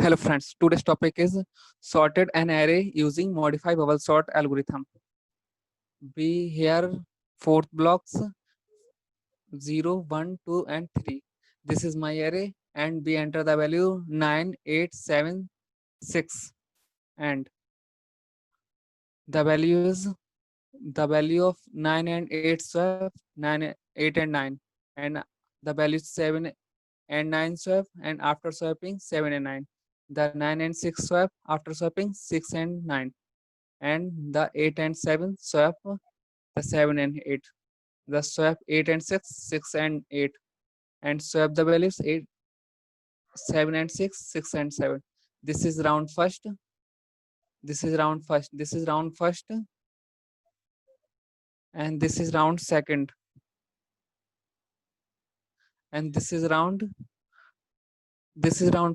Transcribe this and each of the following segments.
Hello friends, today's topic is sorted an array using modified bubble sort algorithm. We here fourth blocks 0, 1, 2 and 3. This is my array and we enter the value 9, 8, 7, 6 and the value is the value of 9 and 8 swap 9, 8 and 9 and the value is 7 and 9 swap and after swapping 7 and 9. The 9 and 6 swap after swapping 6 and 9 and the 8 and 7 swap the 7 and 8. The swap 8 and 6, 6 and 8 and swap the values 8, 7 and 6, 6 and 7. This is round first, this is round first, this is round first and this is round second and this is round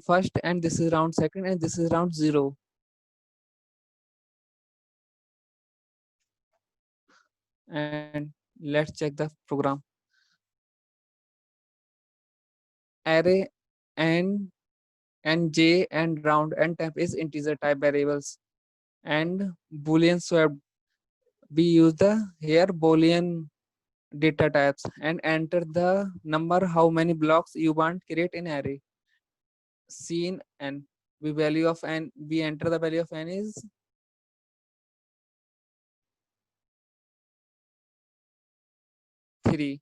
first and this is round second and this is round 0. And let's check the program. Array and j and round and temp is integer type variables and boolean swapped. We use the here boolean data types and enter the number how many blocks you want create in array. C in n. We value of n, we enter the value of n is 3.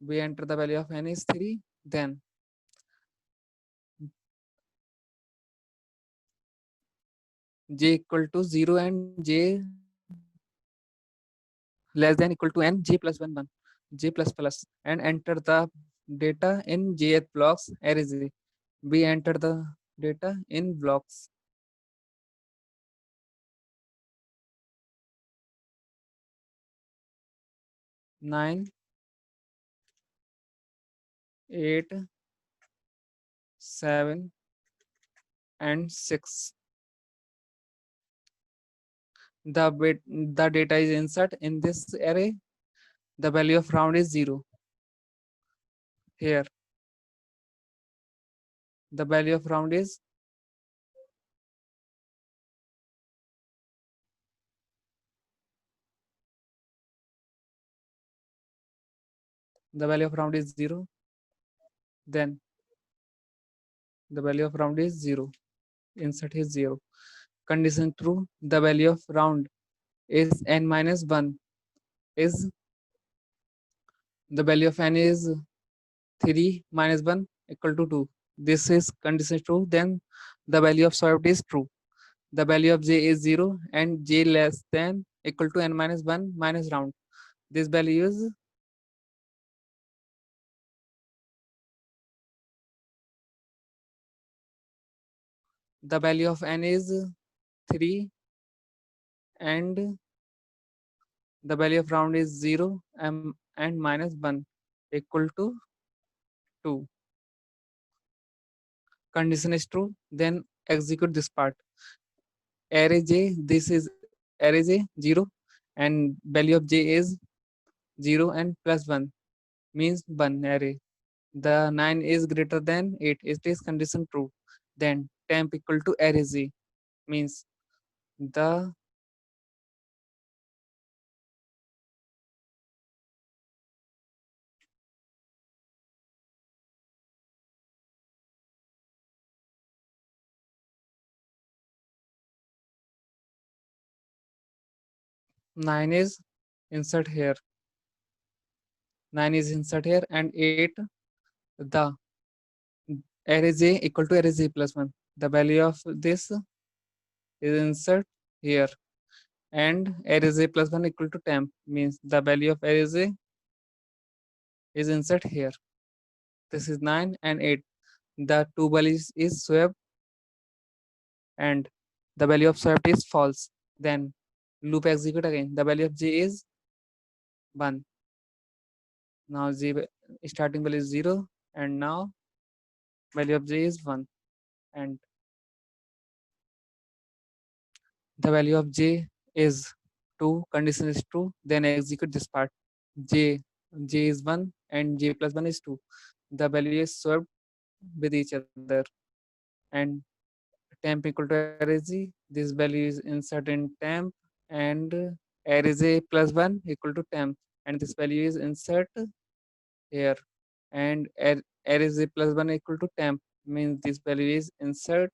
We enter the value of n is 3. Then j equal to 0 and j less than equal to n, j plus 1 1, j plus plus and enter the data in jth blocks array j. We enter the data in blocks 9, 8, 7 and 6. The data is insert in this array. The value of round is 0. Here the value of round is the value of round is 0. Then the value of round is 0. Insert is 0. Condition true. The value of round is n minus 1 is the value of n is 3 minus 1 equal to 2. This is condition true. Then the value of swapped is true. The value of j is 0 and j less than equal to n minus 1 minus round. This value is the value of n is 3 and the value of round is 0 and minus 1 equal to 2. Condition is true. Then execute this part. Array j, this is array j 0 and value of j is 0 and plus 1 means 1 array. The 9 is greater than 8. It is condition true. Then temp equal to array j means the nine is insert here. 9 is insert here and 8 the array j equal to array j plus 1. The value of this is insert here and array j plus 1 equal to temp means the value of array j is insert here. This is 9 and 8. The two values is swapped and the value of swapped is false. Then loop execute again. The value of j is 1. Now starting value is 0 and now value of j is 1 and the value of j is 2. Condition is true. Then execute this part. j j is 1 and j plus 1 is 2. The value is swapped with each other, and temp equal to array. This value is inserted in temp, and array plus 1 equal to temp, and this value is insert here, and array plus 1 equal to temp means this value is insert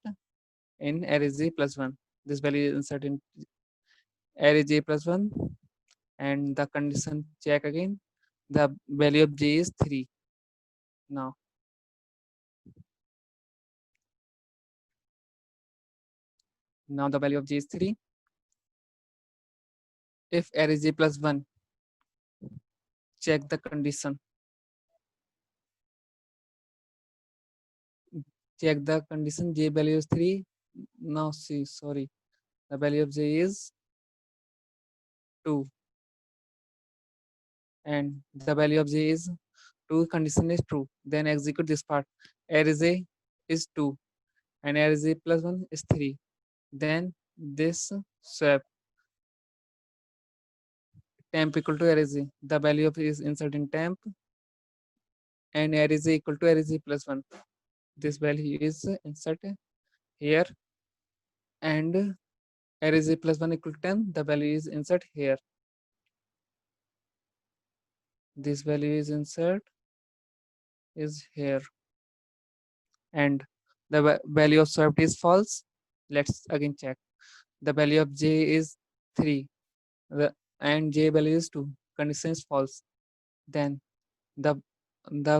in array plus 1. This value is insert in array j plus 1, and the condition check again. The value of j is 3. Now the value of j is 3. If array j plus 1, check the condition. Check the condition, j value is 3. Now see, sorry, the value of j is 2, and the value of j is 2, condition is true. Then execute this part. Array j is 2 and array j plus 1 is 3. Then this swap temp equal to array j. The value of is insert in temp, and array j equal to array j plus 1. This value is inserted here, and array j plus 1 equal to 10. The value is insert here. This value is insert is here, and the value of swapped is false. Let's again check. The value of j is 3, and j value is 2. Condition is false. Then the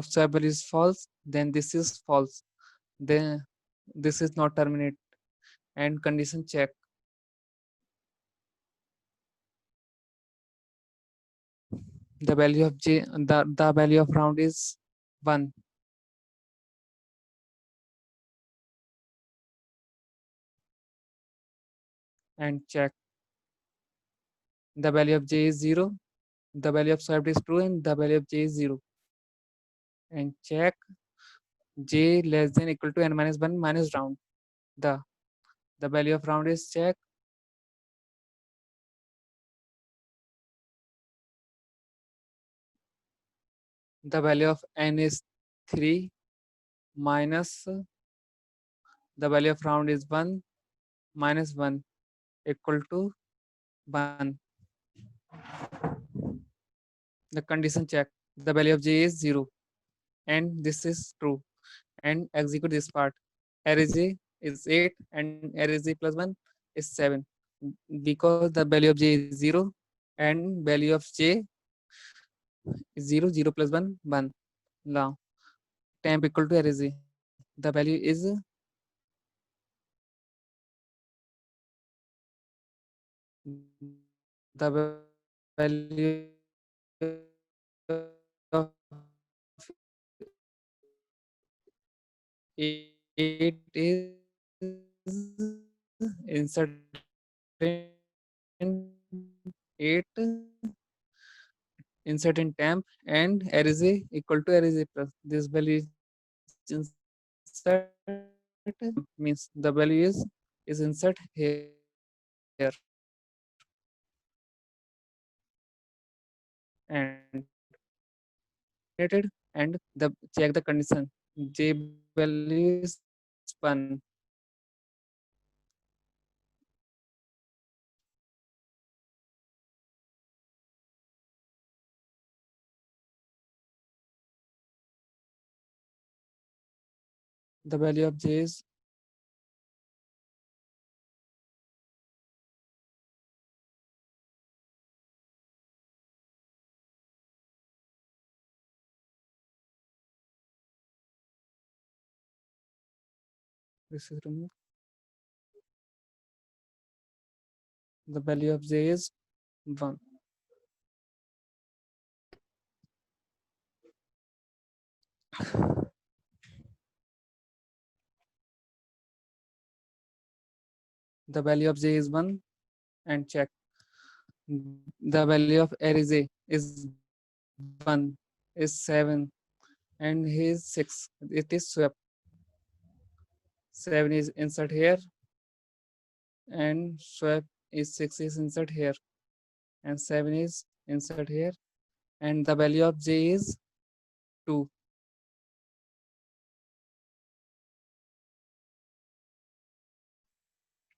swap value is false. Then this is false. Then this is not terminate, and condition check. The value of j, the value of round is 1. And check. The value of j is 0. The value of swapped is true, and the value of j is 0. And check j less than equal to n minus 1 minus round. The value of round is check. The value of n is 3 minus the value of round is 1 minus 1 equal to 1. The condition check. The value of j is 0, and this is true. And execute this part. Array j is 8 and array j plus 1 is 7, because the value of j is 0 and value of j is 0, 0 plus 1, 1. Now temp equal to array j. The value is the value of 8 is insert in 8, insert in temp, and array equal to array plus. This value is insert means the value is insert here, and and the check the condition, j value is 1. The value of j is this is removed. The value of j is 1. The value of j is 1, and check. The value of array j is 1, is 7, and his 6. It is swap. 7 is insert here, and swap is 6 is insert here, and 7 is insert here, and the value of j is 2.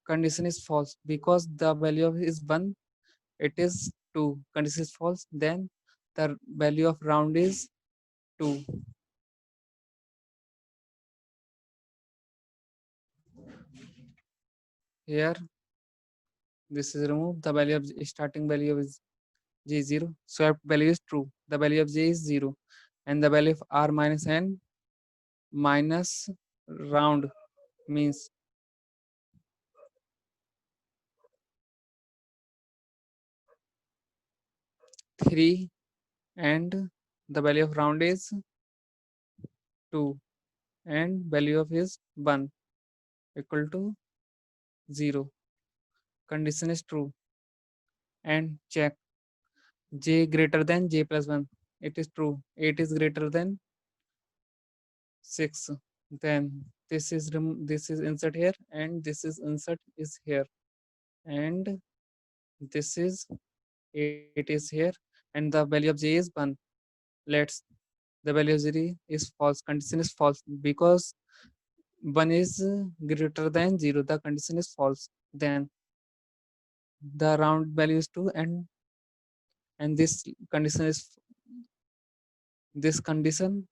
Condition is false because the value of is 1, it is 2. Condition is false, then the value of round is 2. Here this is removed, the value of starting value is j is 0, swapped value is true, the value of j is 0, and the value of r minus n minus round means 3, and the value of round is 2, and value of is 1 equal to 0. Condition is true, and check j greater than j plus 1. It is true. 8 is greater than 6. Then this is insert here, and this is insert is here, and this is 8 is here, and the value of j is 1. Let's the value of z is false. Condition is false because 1 is greater than 0. The condition is false. Then the round value is 2, and condition is this condition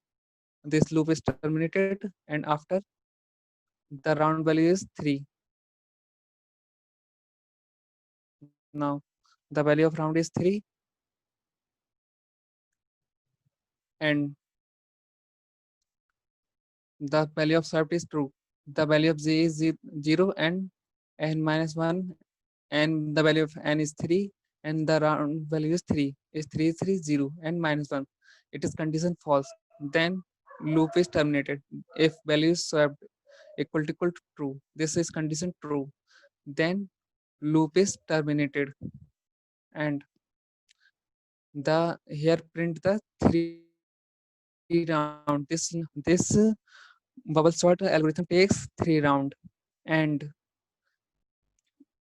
this loop is terminated, and after the round value is 3. Now the value of round is 3, and the value of swapped is true. The value of j is 0, and n minus 1, and the value of n is 3, and the round value is 3. Is 3 3 0 and minus 1. It is condition false. Then loop is terminated. If value is swapped equal to true, this is condition true. Then loop is terminated, and the here print the 3 round. This bubble sort algorithm takes 3 round, and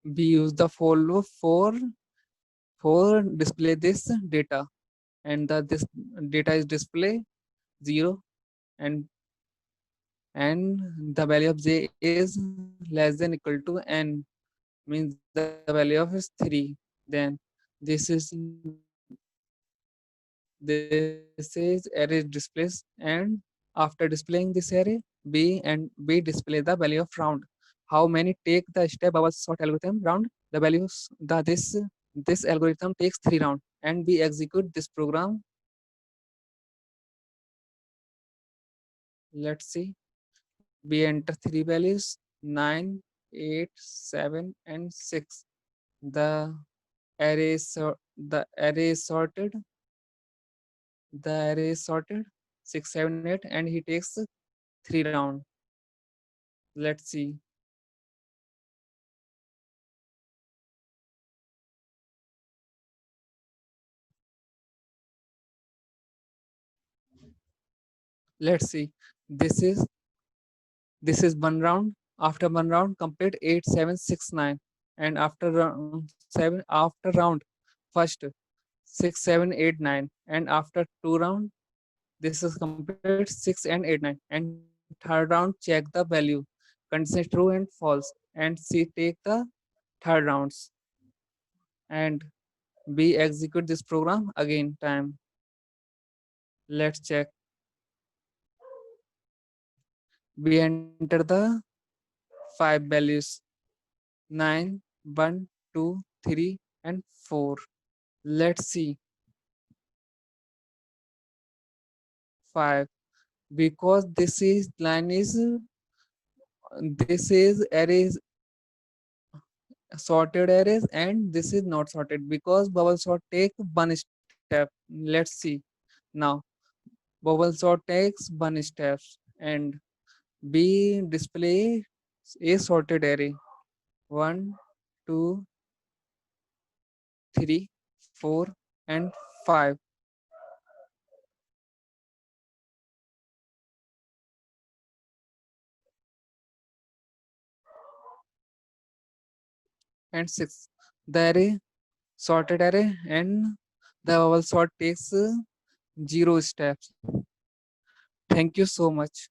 we use the for loop for display this data, and this data is display 0, and the value of j is less than equal to n, means the value of is 3. Then this is this is array displays, and after displaying this array b display the value of round. How many take the step bubble sort algorithm round? The values the this algorithm takes 3 round, and we execute this program. Let's see, we enter 3 values 9, 8, 7, and 6. The the array is sorted, the array is sorted 6, 7, 8, and he takes 3 round. Let's see, let's see, this is this is one round. After one round complete 8, 7, 6, 9, and after round 7 after round first 6, 7, 8, 9, and after two round this is complete 6 and 8, 9, and third round check the value, consider true and false, and see take the third rounds, and we execute this program again time. Let's check, we enter the 5 values 9, 1, 2, 3, and 4. Let's see, 5, because this is line is this is arrays sorted arrays, and this is not sorted because bubble sort take one step. Let's see, now bubble sort takes one steps, and b display a sorted array 1, 2, 3, 4, and 5, and 6. The array sorted array, and the bubble sort takes 0 steps. Thank you so much.